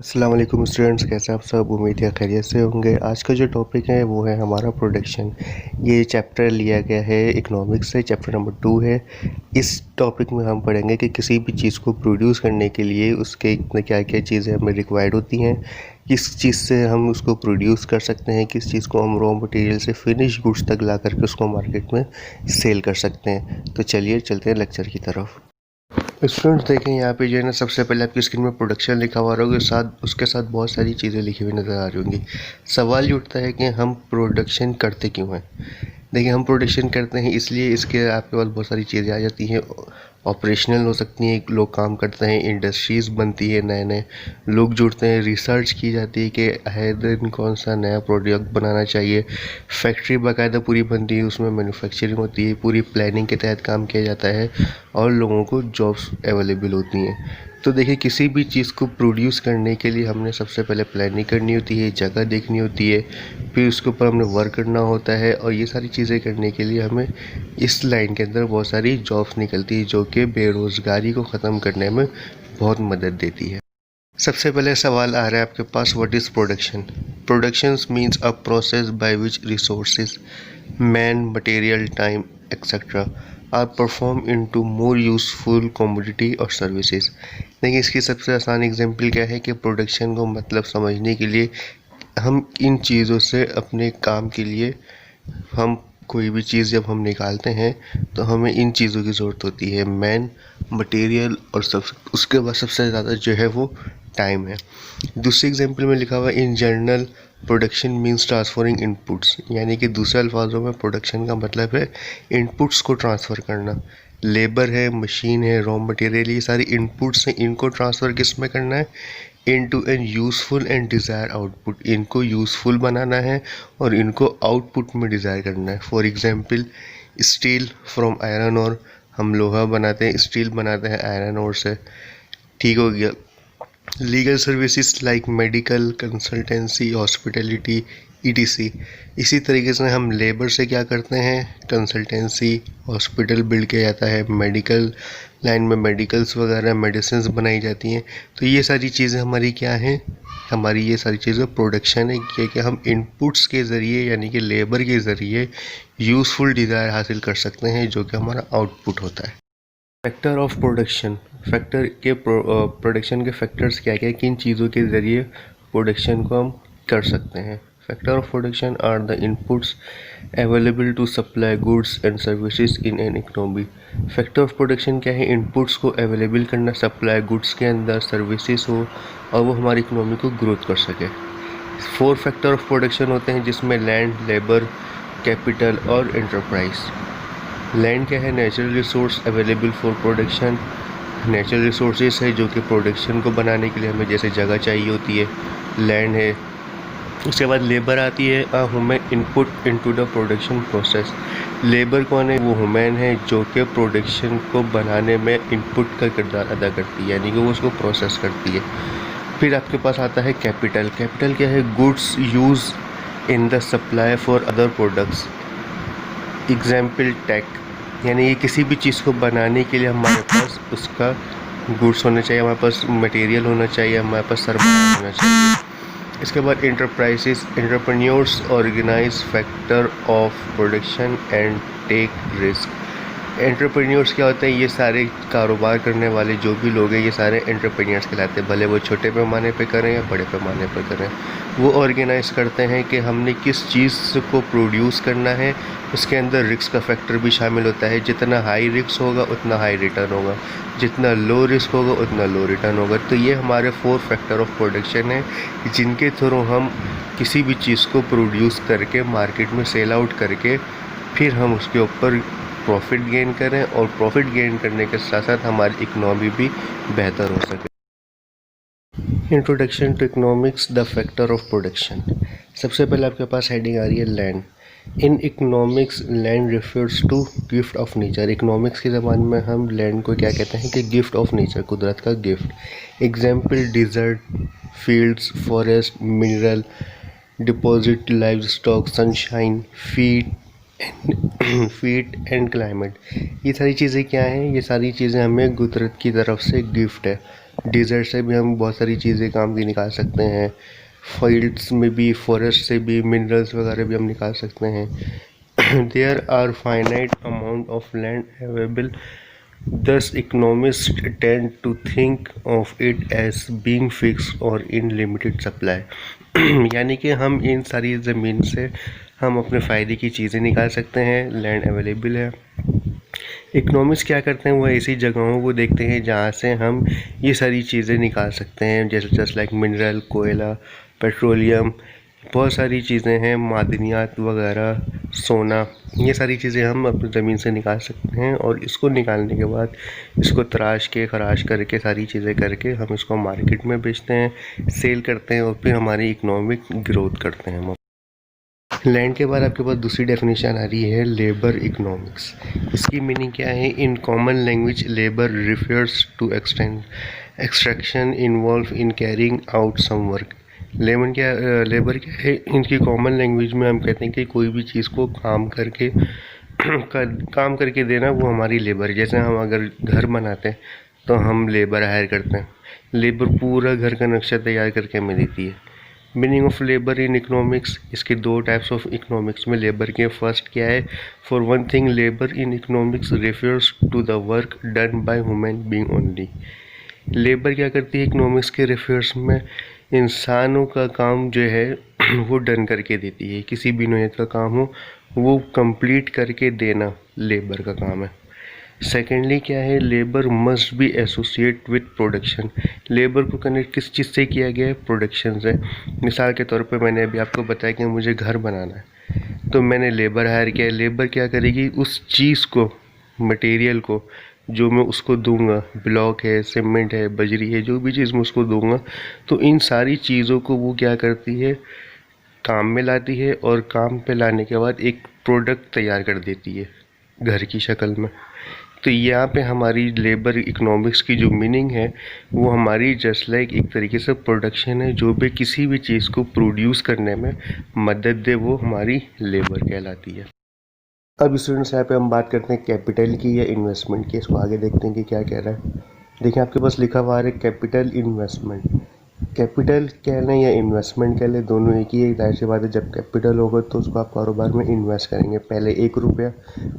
अस्सलाम वालेकुम स्टूडेंट्स, कैसे आप सब? उम्मीद है खैरियत से होंगे। आज का जो टॉपिक है वो है हमारा प्रोडक्शन। ये चैप्टर लिया गया है इकोनॉमिक्स से, चैप्टर नंबर 2 है। इस टॉपिक में हम पढ़ेंगे कि किसी भी चीज़ को प्रोड्यूस करने के लिए उसके क्या क्या चीज़ें हमें रिक्वायर्ड होती हैं, किस चीज़ से हम उसको प्रोड्यूस कर सकते हैं, किस चीज़ को हम रॉ मटेरियल से फिनिश गुड्स तक ला करके उसको मार्केट में सेल कर सकते हैं। तो चलिए चलते हैं लेक्चर की तरफ। स्टूडेंट्स देखें, यहाँ पे जो है ना, सबसे पहले आपकी स्क्रीन में प्रोडक्शन लिखा हुआ होगा, साथ उसके साथ बहुत सारी चीज़ें लिखी हुई नज़र आ रही होंगी। सवाल ये उठता है कि हम प्रोडक्शन करते क्यों हैं। देखिए, हम प्रोडक्शन करते हैं इसलिए, इसके आपके पास बहुत सारी चीज़ें आ जाती हैं। ऑपरेशनल हो सकती हैं, लोग काम करते हैं, इंडस्ट्रीज़ बनती है, नए नए लोग जुड़ते हैं, रिसर्च की जाती है कि आए दिन कौन सा नया प्रोडक्ट बनाना चाहिए। फैक्ट्री बाकायदा पूरी बनती है, उसमें मैन्युफैक्चरिंग होती है, पूरी प्लानिंग के तहत काम किया जाता है और लोगों को जॉब्स अवेलेबल होती हैं। तो देखिए, किसी भी चीज़ को प्रोड्यूस करने के लिए हमने सबसे पहले प्लानिंग करनी होती है, जगह देखनी होती है, फिर उसके ऊपर हमने वर्क करना होता है, और ये सारी चीज़ें करने के लिए हमें इस लाइन के अंदर बहुत सारी जॉब्स निकलती है जो कि बेरोज़गारी को ख़त्म करने में बहुत मदद देती है। सबसे पहले सवाल आ रहा है आपके पास, what is production? Productions means a process by which resources, man, material, time etcetera are perform into more useful commodity और सर्विसेज। देखिए, इसकी सबसे आसान एग्जांपल क्या है कि प्रोडक्शन को मतलब समझने के लिए हम इन चीज़ों से अपने काम के लिए, हम कोई भी चीज़ जब हम निकालते हैं तो हमें इन चीज़ों की ज़रूरत होती है, मैन, मटेरियल और सब। उसके बाद सबसे ज़्यादा जो है वो टाइम है। दूसरे एग्जांपल में लिखा हुआ है, in general production means transferring inputs, यानी कि दूसरे अल्फाजों में प्रोडक्शन का मतलब है इनपुट्स को ट्रांसफ़र करना। लेबर है, मशीन है, रॉ मटेरियल, ये सारी इनपुट्स हैं, इनको ट्रांसफ़र किस में करना है? Into an useful and desire output. इनको यूज़फुल बनाना है और इनको आउटपुट में डिज़ायर करना है। For example, steel from iron ore, हम लोहा बनाते हैं, स्टील बनाते हैं आयरन ओर से। ठीक हो गया। Legal services like medical, consultancy, hospitality, etc. इसी तरीके से हम लेबर से क्या करते हैं? कंसल्टेंसी, हॉस्पिटल बिल्ड किया जाता है, मेडिकल लाइन में मेडिकल्स वगैरह मेडिसिन्स बनाई जाती हैं। तो ये सारी चीज़ें हमारी क्या हैं? हमारी ये सारी चीज़ें प्रोडक्शन है, कि हम इनपुट्स के ज़रिए यानी कि लेबर के ज़रिए यूज़फुल डिज़ायर हासिल कर सकते हैं, जो कि हमारा आउटपुट होता है। फैक्टर ऑफ प्रोडक्शन, फैक्टर के प्रोडक्शन के फैक्टर्स क्या क्या, किन चीज़ों के ज़रिए प्रोडक्शन को हम कर सकते हैं। Factor of production are the inputs available to supply goods and services in an economy. Factor of production क्या है? इनपुट्स को अवेलेबल करना, सप्लाई गुड्स के अंदर सर्विसेज हो और वो हमारी इकोनॉमी को ग्रोथ कर सके। 4 फैक्टर ऑफ प्रोडक्शन होते हैं, जिसमें लैंड, लेबर, कैपिटल और एंटरप्राइज। लैंड क्या है? Natural resource available for production. Natural resources है जो कि प्रोडक्शन को बनाने के लिए हमें जैसे जगह चाहिए होती है, लैंड है। उसके बाद लेबर आती है, human input into the production process. Labour कौन है? वो ह्यूमन है जो कि प्रोडक्शन को बनाने में इनपुट का किरदार अदा करती है, यानी कि वो उसको प्रोसेस करती है। फिर आपके पास आता है कैपिटल। कैपिटल क्या है? Goods use in the supply for other products. Example take, यानी ये किसी भी चीज़ को बनाने के लिए हमारे पास उसका गुड्स होना चाहिए, हमारे पास मटेरियल होना चाहिए, हमारे पास सरमाया होना चाहिए। इसके बाद enterprises, entrepreneurs organise factor of production and take risk. Entrepreneurs क्या होते हैं? ये सारे कारोबार करने वाले जो भी लोग हैं, ये सारे एंटरप्रेन्योर्स कहलाते हैं, भले वो छोटे पैमाने पे करें या बड़े पैमाने पर करें। वो ऑर्गेनाइज करते हैं कि हमने किस चीज़ को प्रोड्यूस करना है। उसके अंदर रिस्क का फैक्टर भी शामिल होता है, जितना हाई रिस्क होगा उतना हाई रिटर्न होगा, जितना लो रिस्क होगा उतना लो रिटर्न होगा। तो ये हमारे 4 फैक्टर ऑफ प्रोडक्शन है, जिनके थ्रू हम किसी भी चीज़ को प्रोड्यूस करके मार्केट में सेल आउट करके फिर हम उसके ऊपर प्रॉफिट गेन करें, और प्रॉफिट गेन करने के साथ साथ हमारी इकोनॉमी भी बेहतर हो सके। Introduction to economics, the factor of production. सबसे पहले आपके पास हेडिंग आ रही है land. In economics land refers to gift of nature. Economics के ज़बान में हम लैंड को क्या कहते हैं? कि गिफ्ट ऑफ नेचर, कुदरत का gift. Example desert, fields, forest, mineral deposit, livestock, sunshine, feet and climate. ये सारी चीज़ें क्या हैं? ये सारी चीज़ें हमें कुदरत की तरफ से गिफ्ट है। डिज़र्ट से भी हम बहुत सारी चीज़ें काम की निकाल सकते हैं। फील्ड्स में भी, फॉरेस्ट से भी मिनरल्स वगैरह भी हम निकाल सकते हैं। There are finite amount of land available, thus economists tend to think of it as being fixed or in limited supply. यानी कि हम इन सारी ज़मीन से हम अपने फ़ायदे की चीज़ें निकाल सकते हैं, लैंड अवेलेबल है। इकोनॉमिक्स क्या करते हैं, वो ऐसी जगहों को देखते हैं जहाँ से हम ये सारी चीज़ें निकाल सकते हैं, जैसे जस्ट लाइक मिनरल, कोयला, पेट्रोलियम, बहुत सारी चीज़ें हैं, मादनियात वगैरह, सोना, ये सारी चीज़ें हम अपनी ज़मीन से निकाल सकते हैं। और इसको निकालने के बाद इसको तराश के खराश करके सारी चीज़ें करके हम इसको मार्केट में बेचते हैं, सेल करते हैं और फिर हमारी इकोनॉमिक ग्रोथ करते हैं हम। लैंड के बाद आपके पास दूसरी डेफिनेशन आ रही है लेबर इकोनॉमिक्स। इसकी मीनिंग क्या है? In common language labour refers to extraction involve in carrying out some work. Labour क्या है? इनकी कॉमन लैंग्वेज में हम कहते हैं कि कोई भी चीज़ को काम करके देना, वो हमारी लेबर है। जैसे हम अगर घर बनाते हैं तो हम लेबर हायर करते हैं, लेबर पूरा घर का नक्शा तैयार करके हमें देती है। Meaning of labour in economics, इसके दो टाइप्स ऑफ इकोनॉमिक्स में लेबर के। फर्स्ट क्या है? For one thing labour in economics refers to the work done by human being only. Labour क्या करती है इकोनॉमिक्स के रेफर्स में? इंसानों का काम जो है वो डन करके देती है। किसी भी नौयत का काम हो वो कंप्लीट करके देना लेबर का काम है। सेकेंडली क्या है? Labour must be associate with production. Labour को कनेक्ट किस चीज़ से किया गया है? प्रोडक्शन से। मिसाल के तौर पे मैंने अभी आपको बताया कि मुझे घर बनाना है, तो मैंने लेबर हायर किया। लेबर क्या करेगी? उस चीज़ को, मटेरियल को जो मैं उसको दूंगा, ब्लॉक है, सीमेंट है, बजरी है, जो भी चीज़ मैं उसको दूंगा, तो इन सारी चीज़ों को वो क्या करती है? काम में लाती है, और काम पे लाने के बाद एक प्रोडक्ट तैयार कर देती है घर की शक्ल में। तो यहाँ पे हमारी लेबर इकोनॉमिक्स की जो मीनिंग है वो हमारी जस्ट लाइक एक तरीके से प्रोडक्शन है। जो भी किसी भी चीज़ को प्रोड्यूस करने में मदद दे वो हमारी लेबर कहलाती है। अब स्टूडेंट्स यहाँ पे हम बात करते हैं कैपिटल की या इन्वेस्टमेंट की। इसको आगे देखते हैं कि क्या कह रहा है। देखिए आपके पास लिखा हुआ है कैपिटल इन्वेस्टमेंट। कैपिटल कह लें या इन्वेस्टमेंट कह लें, दोनों एक ही है। जाहिर सी बात है, जब कैपिटल होगा तो उसको आप कारोबार में इन्वेस्ट करेंगे। पहले 1 रुपया,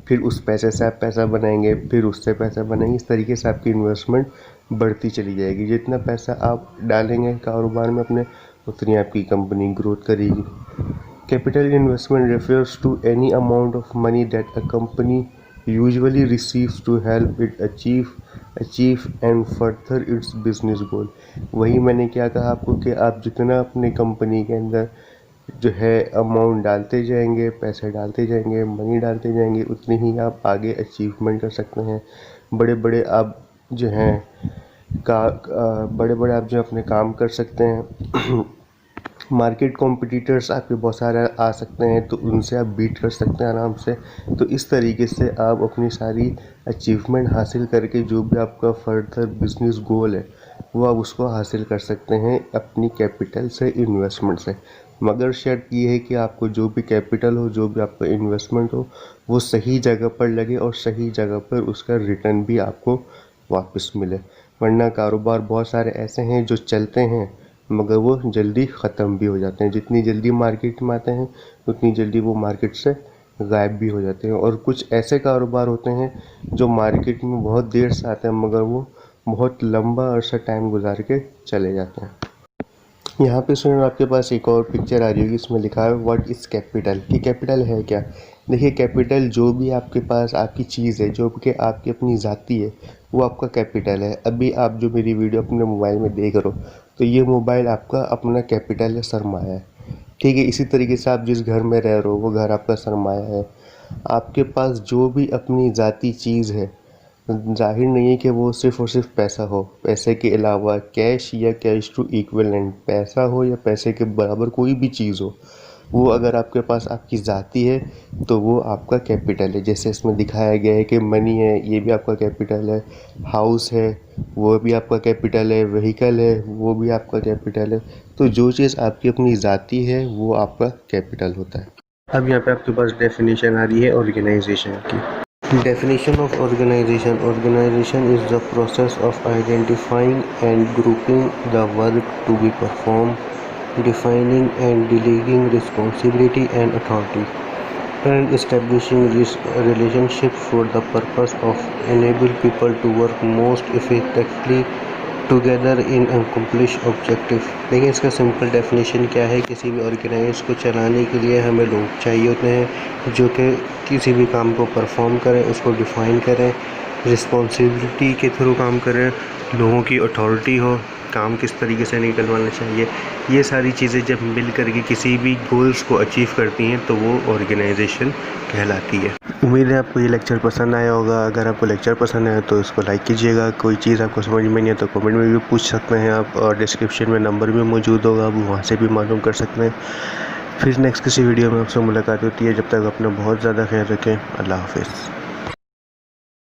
फिर उस पैसे से आप पैसा बनाएंगे, फिर उससे पैसा बनाएंगे। इस तरीके से आपकी इन्वेस्टमेंट बढ़ती चली जाएगी। जितना पैसा आप डालेंगे कारोबार में अपने, उतनी आपकी कंपनी ग्रोथ करेगी। Capital investment refers to any amount of money that a company usually receives to help it achieve and further its business goal। वही मैंने क्या कहा आपको कि आप जितना अपने कंपनी के अंदर जो है अमाउंट डालते जाएंगे, पैसे डालते जाएंगे, मनी डालते जाएंगे, उतनी ही आप आगे अचीवमेंट कर सकते हैं। बड़े बड़े आप जो हैं बड़े बड़े आप जो अपने काम कर सकते हैं। मार्केट कॉम्पिटिटर्स आपके बहुत सारे आ सकते हैं, तो उनसे आप बीट कर सकते हैं आराम से। तो इस तरीके से आप अपनी सारी अचीवमेंट हासिल करके जो भी आपका फर्दर बिजनेस गोल है वो आप उसको हासिल कर सकते हैं अपनी कैपिटल से, इन्वेस्टमेंट से। मगर शर्त ये है कि आपको जो भी कैपिटल हो, जो भी आपका इन्वेस्टमेंट हो, वो सही जगह पर लगे और सही जगह पर उसका रिटर्न भी आपको वापस मिले। वरना कारोबार बहुत सारे ऐसे हैं जो चलते हैं मगर वो जल्दी ख़त्म भी हो जाते हैं। जितनी जल्दी मार्केट में आते हैं उतनी जल्दी वो मार्केट से गायब भी हो जाते हैं। और कुछ ऐसे कारोबार होते हैं जो मार्केट में बहुत देर से आते हैं मगर वो बहुत लंबा अरसा टाइम गुजार के चले जाते हैं। यहाँ पे सुन आपके पास एक और पिक्चर आ रही होगी, इसमें लिखा है व्हाट इज़ कैपिटल। कि कैपिटल है क्या? देखिए कैपिटल जो भी आपके पास आपकी चीज़ है, जो कि आपकी अपनी ज़ाती है, वो आपका कैपिटल है। अभी आप जो मेरी वीडियो अपने मोबाइल में देख रहे हो, तो ये मोबाइल आपका अपना कैपिटल है, सरमाया है। ठीक है, इसी तरीके से आप जिस घर में रह रहे हो वो घर आपका सरमाया है। आपके पास जो भी अपनी ज़ाती चीज़ है, जाहिर नहीं है कि वो सिर्फ़ और सिर्फ पैसा हो। पैसे के अलावा कैश या कैश टू इक्विवेलेंट पैसा हो या पैसे के बराबर कोई भी चीज़ हो, वो अगर आपके पास आपकी ज़ाती है तो वो आपका कैपिटल है। जैसे इसमें दिखाया गया है कि मनी है, ये भी आपका कैपिटल है। हाउस है, वो भी आपका कैपिटल है। व्हीकल है, वो भी आपका कैपिटल है। तो जो चीज़ आपकी अपनी ज़ाती है वो आपका कैपिटल होता है। अब यहाँ पे आपके पास डेफिनेशन आ रही है ऑर्गेनाइजेशन की। Definition of organization. Organization is the process of identifying and grouping the work to be performed, defining and delegating responsibility and authority, and establishing this relationship for the purpose of enable people to work most effectively together in accomplish objective. देखिए इसका simple definition क्या है, किसी भी organise को चलाने के लिए हमें लोग चाहिए होते हैं जो कि किसी भी काम को परफॉर्म करें, उसको डिफ़ाइन करें, रिस्पॉन्सिबिलिटी के थ्रू काम करें, लोगों की अथॉरिटी हो, काम किस तरीके से निकलवाना चाहिए। ये सारी चीज़ें जब मिल करके किसी भी गोल्स को अचीव करती हैं तो वो ऑर्गेनाइजेशन कहलाती है। उम्मीद है आपको ये लेक्चर पसंद आया होगा। अगर आपको लेक्चर पसंद आया तो इसको लाइक कीजिएगा। कोई चीज़ आपको समझ में नहीं है तो कमेंट में भी पूछ सकते हैं आप, और डिस्क्रिप्शन में नंबर भी मौजूद होगा, आप वहाँ से भी मालूम कर सकते हैं। फिर नेक्स्ट किसी वीडियो में आपसे मुलाकात होती है। जब तक अपना बहुत ज़्यादा ख्याल रखें। अल्लाह हाफ़िज़।